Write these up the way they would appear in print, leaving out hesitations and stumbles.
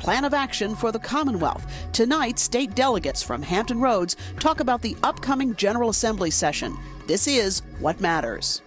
plan of action for the Commonwealth. Tonight, state delegates from Hampton Roads talk about the upcoming General Assembly session. This is What Matters.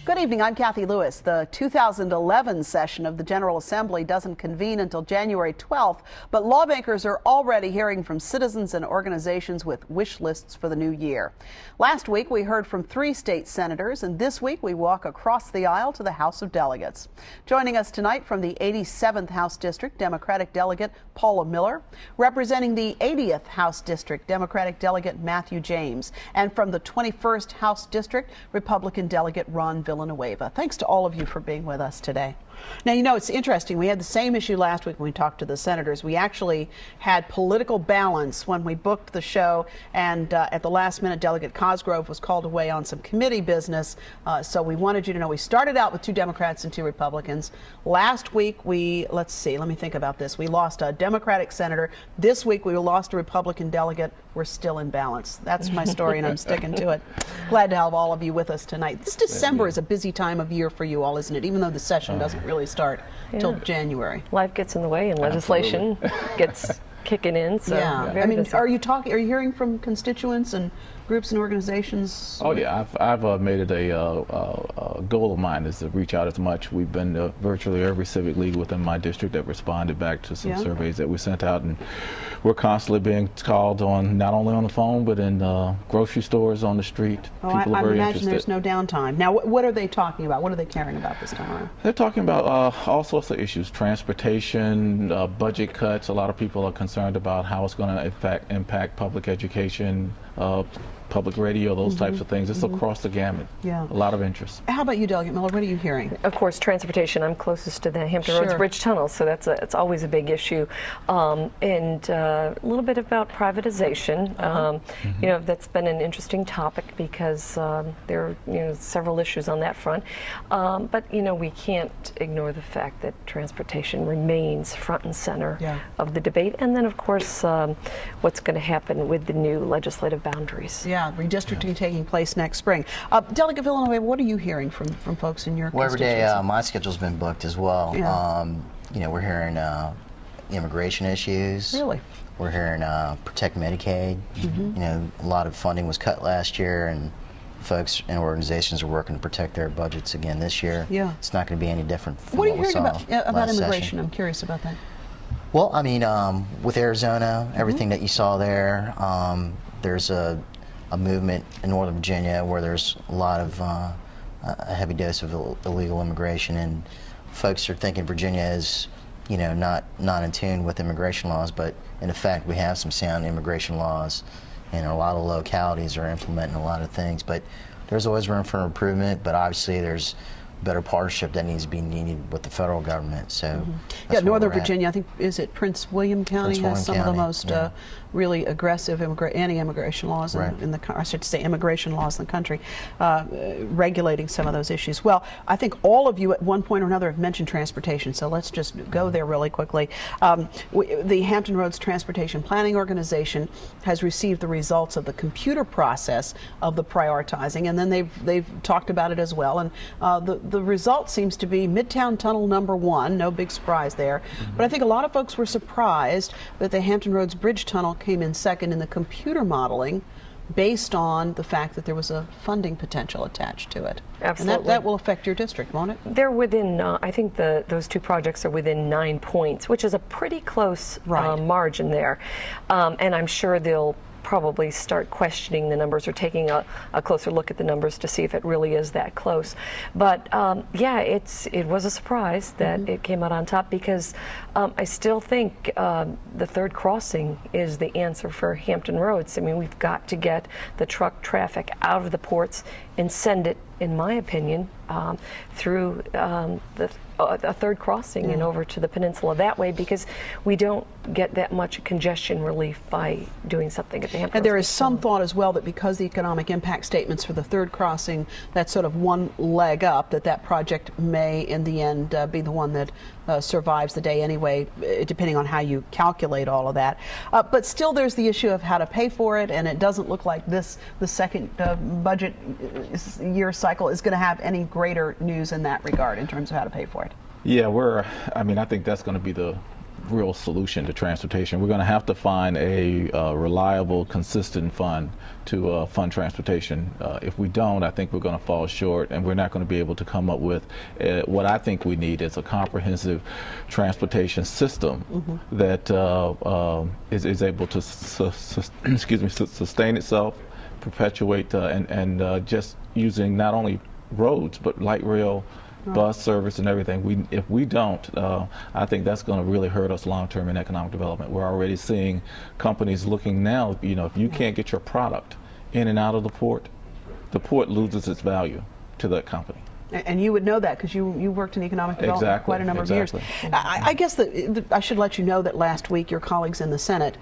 Good evening, I'm Cathy Lewis. The 2011 session of the General Assembly doesn't convene until January 12th, but lawmakers are already hearing from citizens and organizations with wish lists for the new year. Last week we heard from 3 state senators, and this week we walk across the aisle to the House of Delegates. Joining us tonight from the 87th House District, Democratic Delegate Paula Miller, representing the 80th House District, Democratic Delegate Matthew James, and from the 21st House District, Republican Delegate Ron Villanueva. Thanks to all of you for being with us today. Now, you know, it's interesting. We had the same issue last week when we talked to the senators. We actually had political balance when we booked the show, and at the last minute, Delegate Cosgrove was called away on some committee business. So we wanted you to know we started out with 2 Democrats and 2 Republicans. Last week, let me think about this. We lost a Democratic senator. This week, we lost a Republican delegate. We're still in balance. That's my story, and I'm sticking to it. Glad to have all of you with us tonight. This December is a busy time of year for you all, isn't it? Even though the session doesn't really start till January. Life gets in the way, and legislation gets kicking in. So I mean, are you hearing from constituents and groups and organizations? Oh yeah, I've made it a goal of mine is to reach out as much. We've been to virtually every civic league within my district that responded back to some surveys that we sent out, and we're constantly being called on, not only on the phone but in grocery stores, on the street. Oh, People are I very imagine interested. there's no downtime. Now, what are they talking about? What are they caring about this time around? They're talking about all sorts of issues: transportation, budget cuts. A lot of people are concerned about how it's going to impact public education, public radio, those types of things. It's across the gamut. Yeah. A lot of interest. How about you, Delegate Miller? What are you hearing? Of course, transportation. I'm closest to the Hampton Roads Bridge Tunnel, so it's always a big issue. And a little bit about privatization. You know, that's been an interesting topic because there are several issues on that front. But you know, we can't ignore the fact that transportation remains front and center of the debate. And then, of course, what's going to happen with the new legislative boundaries. Yeah, redistricting taking place next spring. Delegate Villanueva, what are you hearing from folks in your constituency? Well, every day my schedule's been booked as well. You know, we're hearing immigration issues. Really? We're hearing Protect Medicaid. You know, a lot of funding was cut last year, and folks and organizations are working to protect their budgets again this year. Yeah. It's not going to be any different from what we saw last session. What are you hearing about immigration? I'm curious about that. Well, I mean, with Arizona, everything that you saw there, there's a movement in Northern Virginia where there's a lot of a heavy dose of illegal immigration, and folks are thinking Virginia is, you know, not in tune with immigration laws, but in effect we have some sound immigration laws, and a lot of localities are implementing a lot of things, but there's always room for improvement. But obviously there's better partnership that needs to be needed with the federal government. So yeah, Northern Virginia, I think, is it Prince William County has some of the most really aggressive anti-immigration laws in the, I should say, immigration laws in the country, regulating some of those issues. Well, I think all of you at one point or another have mentioned transportation, so let's just go there really quickly. The Hampton Roads Transportation Planning Organization has received the results of the computer process of the prioritizing, and then they've talked about it as well. And the result seems to be Midtown Tunnel #1, no big surprise there. But I think a lot of folks were surprised that the Hampton Roads Bridge Tunnel came in second in the computer modeling, based on the fact that there was a funding potential attached to it. Absolutely. And that will affect your district, won't it? They're within, I think those 2 projects are within 9 points, which is a pretty close margin there. And I'm sure they'll probably start questioning the numbers or taking a closer look at the numbers to see if it really is that close. But yeah, it was a surprise that it came out on top, because I still think the third crossing is the answer for Hampton Roads. I mean, we've got to get the truck traffic out of the ports and send it, in my opinion, through the a third crossing and over to the peninsula that way, because we don't get that much congestion relief by doing something at the Hampton. And there is some thought as well that because the economic impact statements for the third crossing, that's sort of one leg up, that project may in the end be the one that survives the day anyway, depending on how you calculate all of that. But still there's the issue of how to pay for it, and it doesn't look like the second budget year cycle is going to have any greater news in that regard in terms of how to pay for it. Yeah, I think that's going to be the real solution to transportation. We're going to have to find a reliable, consistent fund to fund transportation. If we don't, I think we're going to fall short, and we're not going to be able to come up with what I think we need is a comprehensive transportation system that is able to sustain itself, perpetuate, and just using not only roads but light rail, bus service and everything. If we don't, I think that's going to really hurt us long-term in economic development. We're already seeing companies looking now, if you can't get your product in and out of the port loses its value to that company. And you would know that because you worked in economic development for quite a number of years. I guess that I should let you know that last week your colleagues in the Senate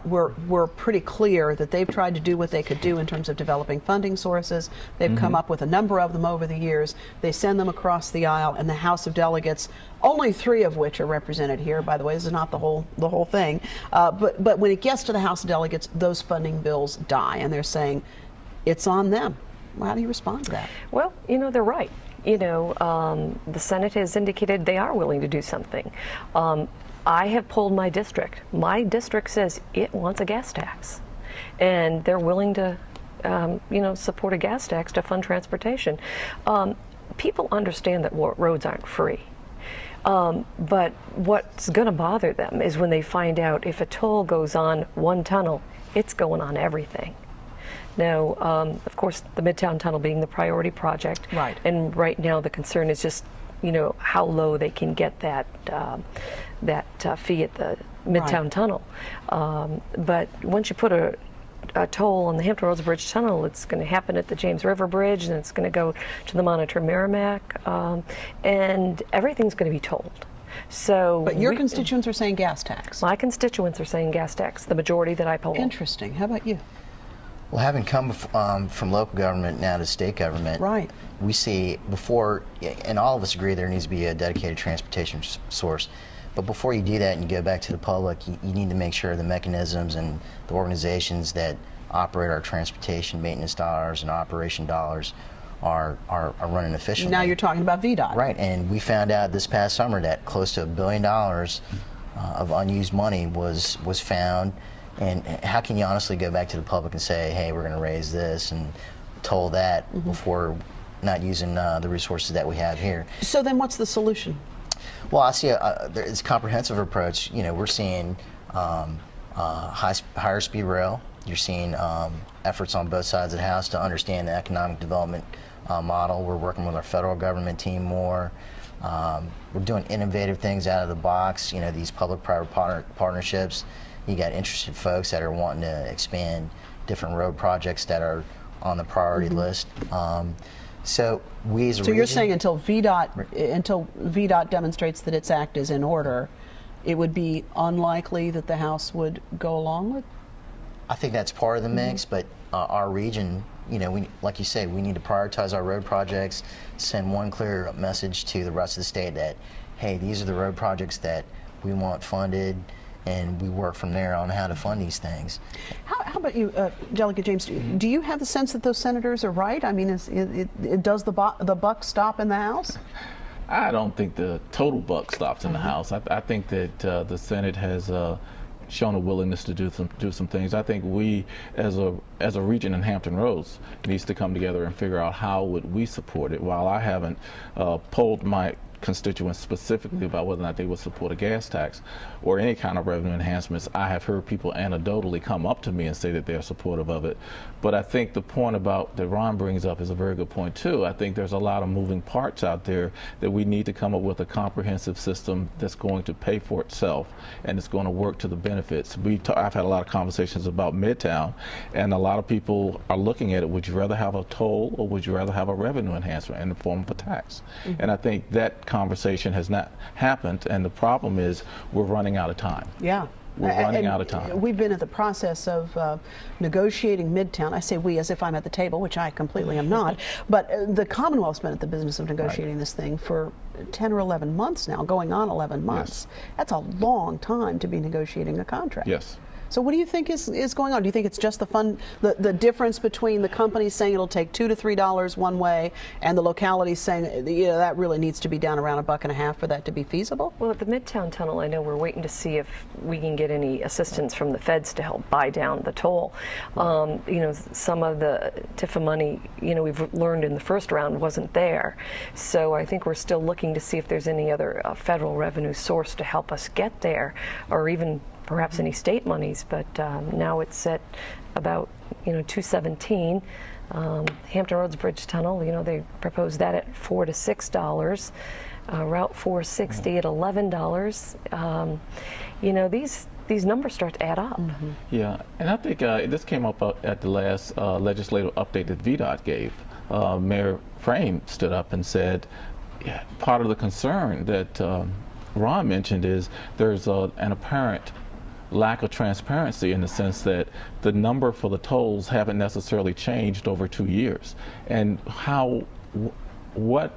were pretty clear that they've tried to do what they could do in terms of developing funding sources. They've come up with a number of them over the years. They send them across the aisle, and the House of Delegates, only 3 of which are represented here, by the way. This is not the whole thing. But when it gets to the House of Delegates, those funding bills die, and they're saying it's on them. How do you respond to that? Well, they're right. The Senate has indicated they are willing to do something. I have polled my district. My district says it wants a gas tax, and they're willing to, support a gas tax to fund transportation. People understand that roads aren't free. But what's going to bother them is when they find out if a toll goes on one tunnel, it's going on everything. Now, of course, the Midtown Tunnel being the priority project, right? And right now the concern is just, how low they can get that fee at the Midtown Tunnel. But once you put a toll on the Hampton Roads Bridge Tunnel, it's going to happen at the James River Bridge, and it's going to go to the Monitor Merrimack, and everything's going to be tolled. So, but your constituents are saying gas tax. My constituents are saying gas tax, the majority that I polled. Interesting. How about you? Well, having come from local government now to state government, we see and all of us agree there needs to be a dedicated transportation source. But before you do that and you go back to the public, you need to make sure the mechanisms and the organizations that operate our transportation maintenance dollars and operation dollars are running efficiently. Now you're talking about VDOT. Right, and we found out this past summer that close to $1 billion of unused money was found. And how can you honestly go back to the public and say, hey, we're going to raise this and toll that before not using the resources that we have here? So then what's the solution? Well, I see it's a comprehensive approach. We're seeing higher speed rail. You're seeing efforts on both sides of the house to understand the economic development model. We're working with our federal government team more. We're doing innovative things out of the box, these public-private partnerships. You got interested folks that are wanting to expand different road projects that are on the priority list. So we as a region, you're saying until VDOT demonstrates that its act is in order, it would be unlikely that the House would go along with? I think that's part of the mix, but our region, like you say, we need to prioritize our road projects, send one clear message to the rest of the state that, hey, these are the road projects that we want funded, and we work from there on how to fund these things. How about you, Delegate James? Do you have the sense that those senators are right? I mean, does the buck stop in the House? I don't think the total buck stops in the House. I think that the Senate has shown a willingness to do some things. I think we, as a region in Hampton Roads, needs to come together and figure out how would we support it. While I haven't polled my constituents specifically about whether or not they would support a gas tax or any kind of revenue enhancements, I have heard people anecdotally come up to me and say that they're supportive of it. But I think the point that Ron brings up is a very good point too. I think there's a lot of moving parts out there that we need to come up with a comprehensive system that's going to pay for itself and it's going to work to the benefits. I've had a lot of conversations about Midtown, and a lot of people are looking at it. Would you rather have a toll or would you rather have a revenue enhancement in the form of a tax? And I think that that conversation has not happened, and the problem is we're running out of time. Yeah. We're running out of time. We've been at the process of negotiating Midtown. I say we as if I'm at the table, which I completely am not. But the Commonwealth's been at the business of negotiating this thing for 10 or 11 months now, going on 11 months. Yes. That's a long time to be negotiating a contract. Yes. So what do you think is going on? Do you think it's just the difference between the companies saying it'll take $2 to $3 one way and the localities saying that really needs to be down around $1.50 for that to be feasible? Well, at the Midtown Tunnel, I know we're waiting to see if we can get any assistance from the feds to help buy down the toll. Some of the TIFA money, we've learned in the first round wasn't there. So I think we're still looking to see if there's any other federal revenue source to help us get there, or even perhaps any state monies, but now it's at about $2.17. Hampton Roads Bridge Tunnel, they proposed that at $4 to $6. Route 460 at $11. These numbers start to add up. Mm-hmm. Yeah, and I think this came up at the last legislative update that VDOT gave. Mayor Frame stood up and said, part of the concern that Ron mentioned is there's an apparent lack of transparency in the sense that the number for the tolls haven't necessarily changed over 2 years, and what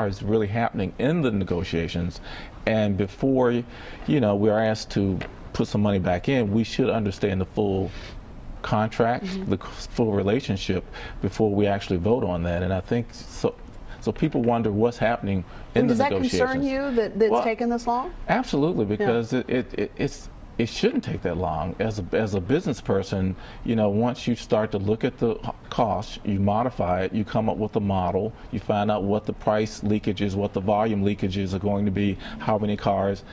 is really happening in the negotiations. And before we're asked to put some money back in, we should understand the full contract, the full relationship before we actually vote on that. And I think so people wonder what's happening in the negotiations. Does that concern you that it's taken this long? Absolutely, because it shouldn't take that long. As a business person, once you start to look at the cost, you modify it, you come up with a model, you find out what the price leakages, what the volume leakages are going to be, how many cars.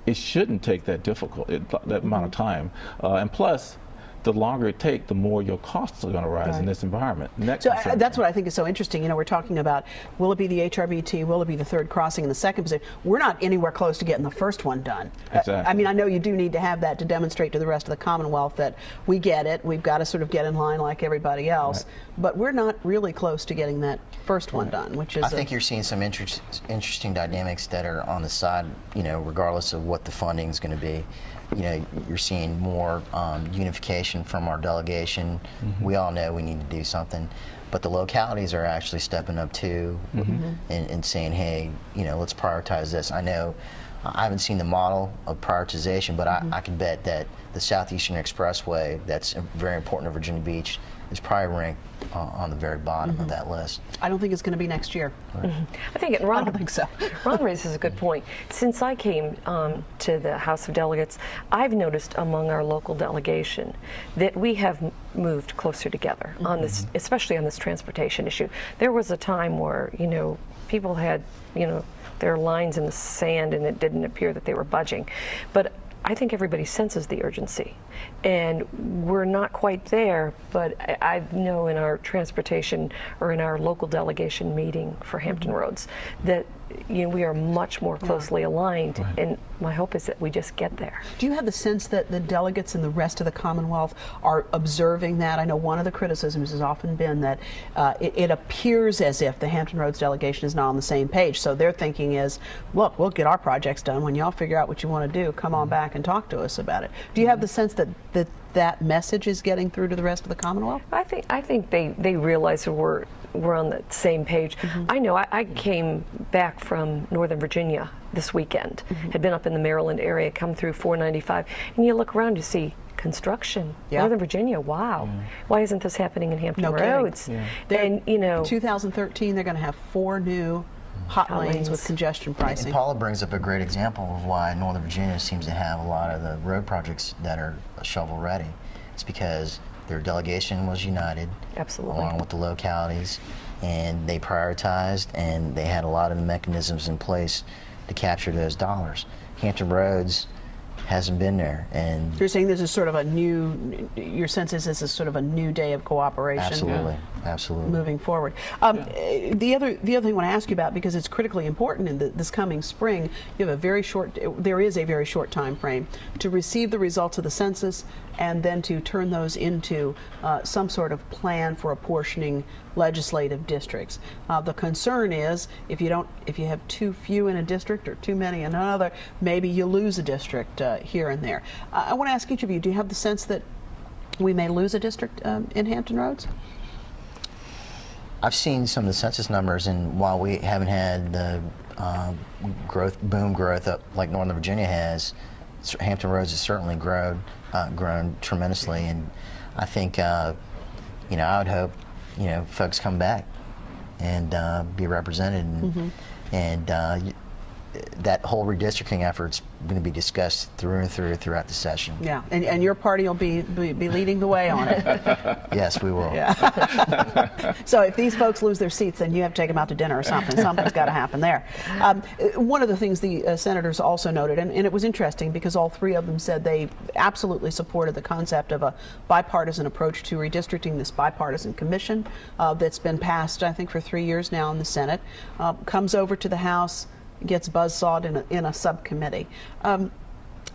It shouldn't take that that amount of time. And plus, the longer it takes, the more your costs are going to rise in this environment. So that's what I think is so interesting. We're talking about, will it be the HRBT, will it be the third crossing and the second position? We're not anywhere close to getting the first one done. Exactly. I know you do need to have that to demonstrate to the rest of the Commonwealth that we get it. We've got to sort of get in line like everybody else. Right. But we're not really close to getting that first one done, which is... I think you're seeing some interesting dynamics that are on the side, regardless of what the funding is going to be. You're seeing more unification from our delegation. We all know we need to do something, but the localities are actually stepping up too and saying, hey, let's prioritize this. I know I haven't seen the model of prioritization, but I can bet that the Southeastern Expressway, that's very important to Virginia Beach, is probably ranked on the very bottom of that list. I don't think it's going to be next year. Right. I don't think so. Ron raises a good point. Since I came to the House of Delegates, I've noticed among our local delegation that we have moved closer together on this, especially on this transportation issue. There was a time where people had their lines in the sand and it didn't appear that they were budging, but I think everybody senses the urgency, and we're not quite there, but I know in our transportation or in our local delegation meeting for Hampton Roads that we are much more closely aligned, and my hope is that we just get there. Do you have the sense that the delegates in the rest of the Commonwealth are observing that? I know one of the criticisms has often been that it appears as if the Hampton Roads delegation is not on the same page. So their thinking is, look, we'll get our projects done. When y'all figure out what you want to do, come on back and talk to us about it. Do you have the sense that that message is getting through to the rest of the Commonwealth? I think they realize that we're on the same page. I know I came back from Northern Virginia this weekend, had been up in the Maryland area, come through 495, and you look around, you see construction. Northern Virginia, wow. Why isn't this happening in Hampton Roads? And 2013, they're going to have 4 new hot lanes with congestion pricing. And Paula brings up a great example of why Northern Virginia seems to have a lot of the road projects that are shovel ready. It's because their delegation was united, along with the localities, and they prioritized, and they had a lot of the mechanisms in place to capture those dollars. Hampton Roads hasn't been there, and you're saying this is sort of a new. Your sense is this is sort of a new day of cooperation. Absolutely, absolutely. Moving forward. The other thing I want to ask you about, because it's critically important in this coming spring, you have a very short. There is a very short time frame to receive the results of the census, and then to turn those into some sort of plan for apportioning legislative districts. The concern is if you have too few in a district or too many in another, maybe you lose a district here and there. I want to ask each of you, do you have the sense that we may lose a district in Hampton Roads? I've seen some of the census numbers, and while we haven't had the boom growth up like Northern Virginia has, Hampton Roads has certainly grown tremendously, and I think I would hope folks come back and be represented, and that whole redistricting effort's going to be discussed through and throughout the session. Yeah, and your party will be leading the way on it. Yes, we will. Yeah. So if these folks lose their seats, then you have to take them out to dinner or something. Something's got to happen there. One of the things the senators also noted, and it was interesting because all three of them said they absolutely supported the concept of a bipartisan approach to redistricting, this bipartisan commission that's been passed, I think, for 3 years now in the Senate, comes over to the House, gets buzzsawed in a subcommittee. I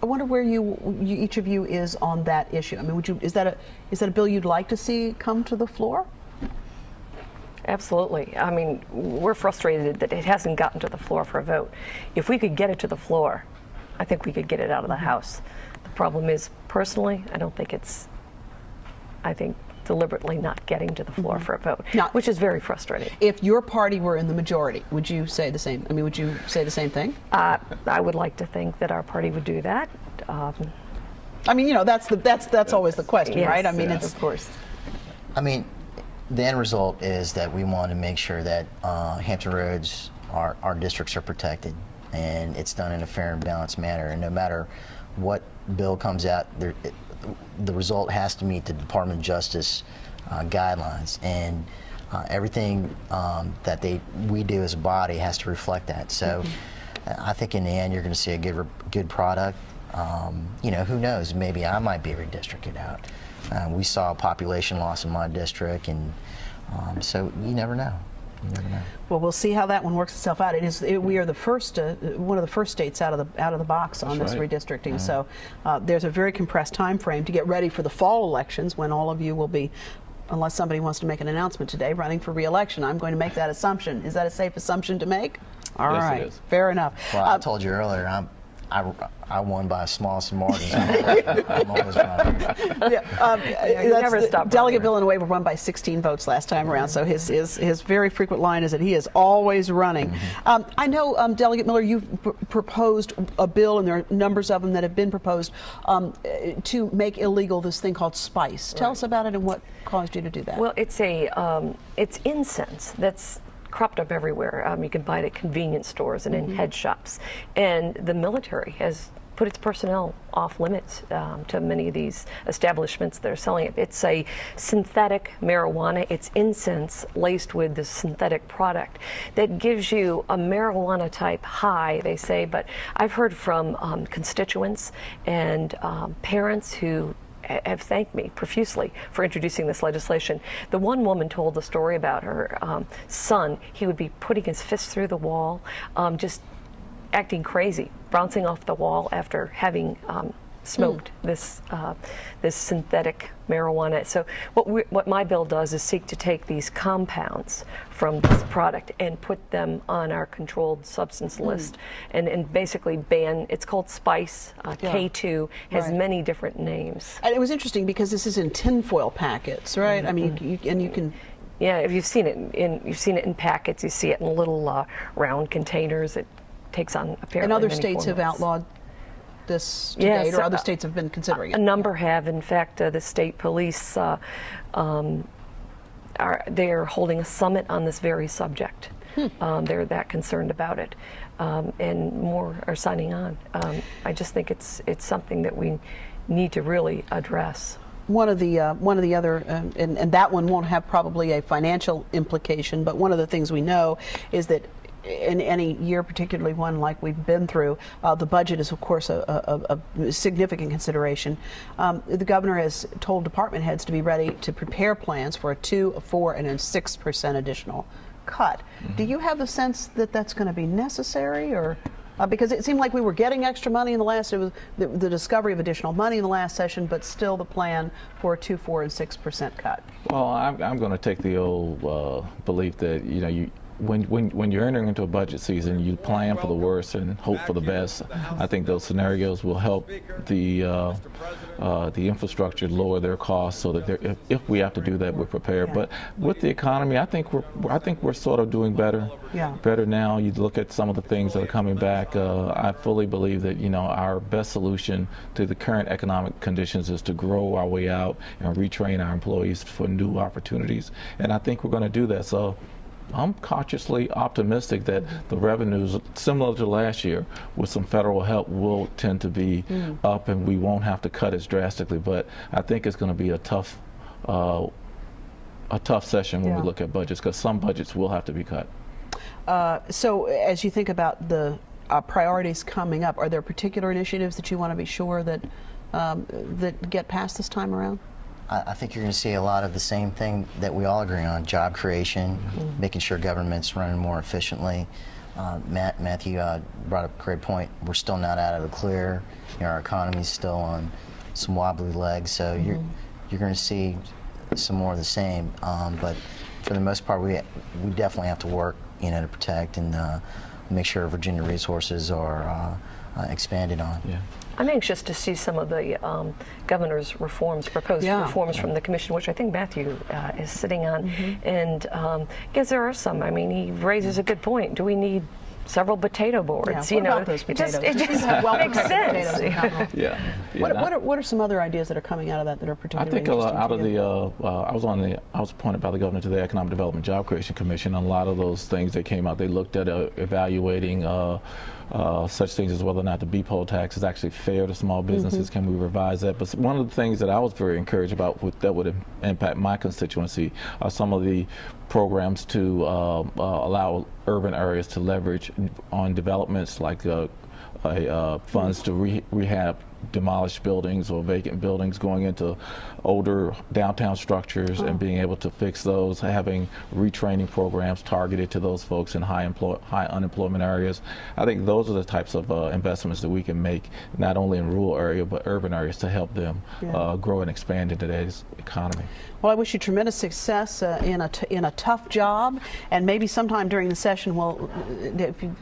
wonder where each of you is on that issue. I mean, is that a bill you'd like to see come to the floor? Absolutely. I mean, we're frustrated that it hasn't gotten to the floor for a vote. If we could get it to the floor, I think we could get it out of the House. The problem is, personally, I don't think it's, deliberately not getting to the floor for a vote, now, which is very frustrating. If your party were in the majority, would you say the same? I mean, would you say the same thing? I would like to think that our party would do that. I mean, that's always the question, yes, right? I mean, of course. I mean, the end result is that we want to make sure that Hampton Roads, our districts are protected, and it's done in a fair and balanced manner. And no matter what bill comes out, the result has to meet the Department of Justice guidelines, and everything that we do as a body has to reflect that. So I think in the end you're going to see a good product. Who knows, maybe I might be redistricted out. We saw a population loss in my district, and so you never know. You never know. Well, we'll see how that one works itself out. We are the first, one of the first states out of the box on this redistricting. Right. So there's a very compressed time frame to get ready for the fall elections, when all of you will be, unless somebody wants to make an announcement today, running for re-election. I'm going to make that assumption. Is that a safe assumption to make? All yes, right. It is. Fair enough. Well, I told you earlier, I won by a small margin. I'm always running. You never stop. Delegate Villanueva won by 16 votes last time around, so his very frequent line is that he is always running. I know, Delegate Miller, you've proposed a bill, and there are numbers of them that have been proposed, to make illegal this thing called spice. Tell us about it and what caused you to do that. Well, it's incense that's cropped up everywhere. You can buy it at convenience stores and in head shops. And the military has put its personnel off limits to many of these establishments that are selling it. It's a synthetic marijuana. It's incense laced with this synthetic product that gives you a marijuana type high, they say. But I've heard from constituents and parents who have thanked me profusely for introducing this legislation. The one woman told the story about her son. He would be putting his fist through the wall, just acting crazy, bouncing off the wall after having smoked this synthetic marijuana. So what my bill does is seek to take these compounds from this product and put them on our controlled substance list, and basically ban. It's called Spice. K2 has many different names. And it was interesting because this is in tinfoil packets, right? I mean, you can. Yeah, if you've seen it in packets, you see it in little round containers. It takes on apparently and other many states formats. have outlawed this to date, or other states have been considering it? A number have. In fact, the state police they're holding a summit on this very subject. They're that concerned about it, and more are signing on. I just think it's something that we need to really address. One of the other, and that one won't have probably a financial implication, but one of the things we know is that in any year, particularly one like we've been through, the budget is, of course, a significant consideration. The governor has told department heads to be ready to prepare plans for a 2%, a 4%, and a 6% additional cut. Do you have the sense that that's going to be necessary, or? Because it seemed like we were getting extra money in the last, it was the discovery of additional money in the last session, but still the plan for a 2%, 4%, and 6% cut. Well, I'm going to take the old belief that, you know, when you're entering into a budget season, you plan for the worst and hope for the best. I think those scenarios will help the infrastructure lower their costs, so that if we have to do that, we're prepared. But with the economy, I think we're sort of doing better. Better now. You look at some of the things that are coming back. I fully believe that, you know, our best solution to the current economic conditions is to grow our way out and retrain our employees for new opportunities. And I think we're going to do that. So I'm cautiously optimistic that the revenues, similar to last year, with some federal help, will tend to be up, and we won't have to cut as drastically. But I think it's going to be a tough session when we look at budgets, because some budgets will have to be cut. So as you think about the priorities coming up, are there particular initiatives that you want to be sure that that get passed this time around? I think you're going to see a lot of the same thing that we all agree on: job creation, making sure government's running more efficiently. Matthew brought up a great point. We're still not out of the clear. You know, our economy's still on some wobbly legs, so you're going to see some more of the same. But for the most part, we definitely have to work, you know, to protect and make sure Virginia resources are expanded on. I'm anxious to see some of the governor's reforms, proposed reforms from the commission, which I think Matthew is sitting on. And because there are some, I mean, he raises a good point. Do we need several potato boards? You know, it just makes sense. What are some other ideas that are coming out of that are particularly interesting? I think out of the, I was appointed by the governor to the Economic Development Job Creation Commission. A lot of those things that came out, they looked at evaluating such things as whether or not the B-poll tax is actually fair to small businesses. Can we revise that? But one of the things that I was very encouraged about that would impact my constituency are some of the programs to allow urban areas to leverage on developments like funds to rehab demolished buildings or vacant buildings, going into older downtown structures and being able to fix those, having retraining programs targeted to those folks in high unemployment areas. I think those are the types of investments that we can make, not only in rural areas but urban areas, to help them grow and expand in today's economy. Well, I wish you tremendous success in a tough job, and maybe sometime during the session,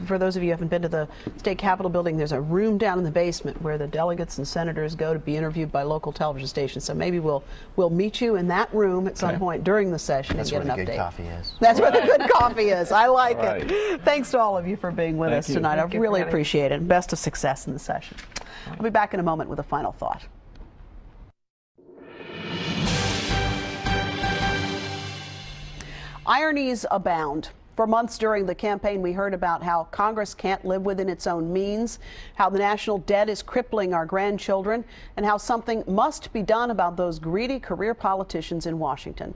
for those of you who haven't been to the State Capitol building, there's a room down in the basement where the delegates and senators go to be interviewed by local television stations. So maybe we'll meet you in that room at some point during the session and get an update. That's where the good coffee is. That's where the good coffee is. I like it. Thanks to all of you for being with us tonight. I really appreciate it. Best of success in the session. I'll be back in a moment with a final thought. Ironies abound. For months during the campaign, we heard about how Congress can't live within its own means, how the national debt is crippling our grandchildren, and how something must be done about those greedy career politicians in Washington.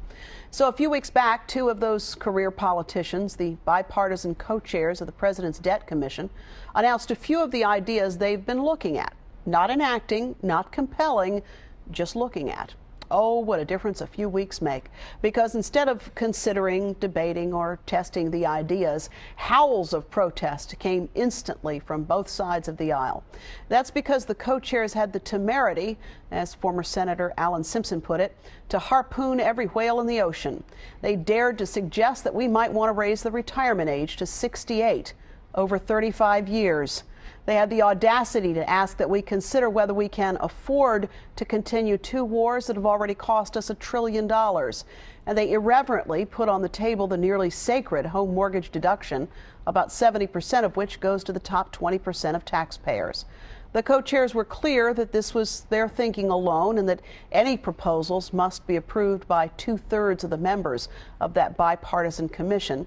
So a few weeks back, two of those career politicians, the bipartisan co-chairs of the President's Debt Commission, announced a few of the ideas they've been looking at. Not enacting, not compelling, just looking at. Oh, what a difference a few weeks make. Because instead of considering, debating, or testing the ideas, howls of protest came instantly from both sides of the aisle. That's because the co-chairs had the temerity, as former Senator Alan Simpson put it, to harpoon every whale in the ocean. They dared to suggest that we might want to raise the retirement age to 68, over 35 years. They had the audacity to ask that we consider whether we can afford to continue two wars that have already cost us $1 trillion. And they irreverently put on the table the nearly sacred home mortgage deduction, about 70% of which goes to the top 20% of taxpayers. The co-chairs were clear that this was their thinking alone and that any proposals must be approved by 2/3 of the members of that bipartisan commission.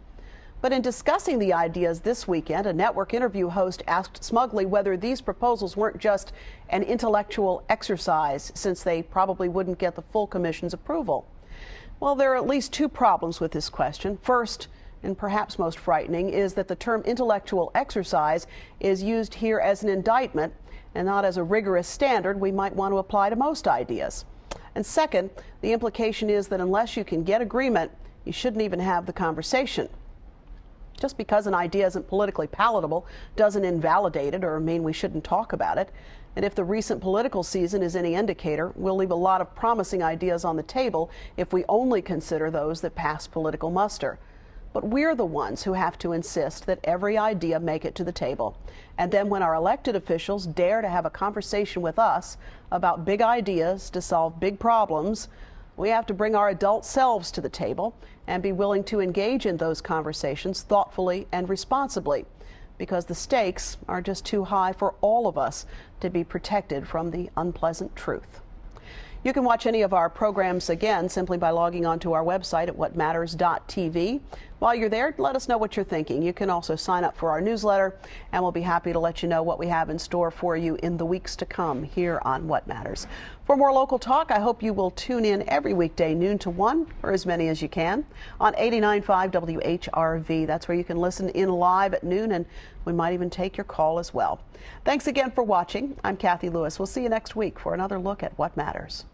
But in discussing the ideas this weekend, a network interview host asked smugly whether these proposals weren't just an intellectual exercise, since they probably wouldn't get the full commission's approval. Well, there are at least two problems with this question. First, and perhaps most frightening, is that the term intellectual exercise is used here as an indictment and not as a rigorous standard we might want to apply to most ideas. And second, the implication is that unless you can get agreement, you shouldn't even have the conversation. Just because an idea isn't politically palatable doesn't invalidate it or mean we shouldn't talk about it. And if the recent political season is any indicator, we'll leave a lot of promising ideas on the table if we only consider those that pass political muster. But we're the ones who have to insist that every idea make it to the table. And then when our elected officials dare to have a conversation with us about big ideas to solve big problems, we have to bring our adult selves to the table and be willing to engage in those conversations thoughtfully and responsibly, because the stakes are just too high for all of us to be protected from the unpleasant truth. You can watch any of our programs again simply by logging onto our website at whatmatters.tv. While you're there, let us know what you're thinking. You can also sign up for our newsletter, and we'll be happy to let you know what we have in store for you in the weeks to come here on What Matters. For more local talk, I hope you will tune in every weekday noon to 1, or as many as you can, on 89.5 WHRV. That's where you can listen in live at noon, and we might even take your call as well. Thanks again for watching. I'm Cathy Lewis. We'll see you next week for another look at What Matters.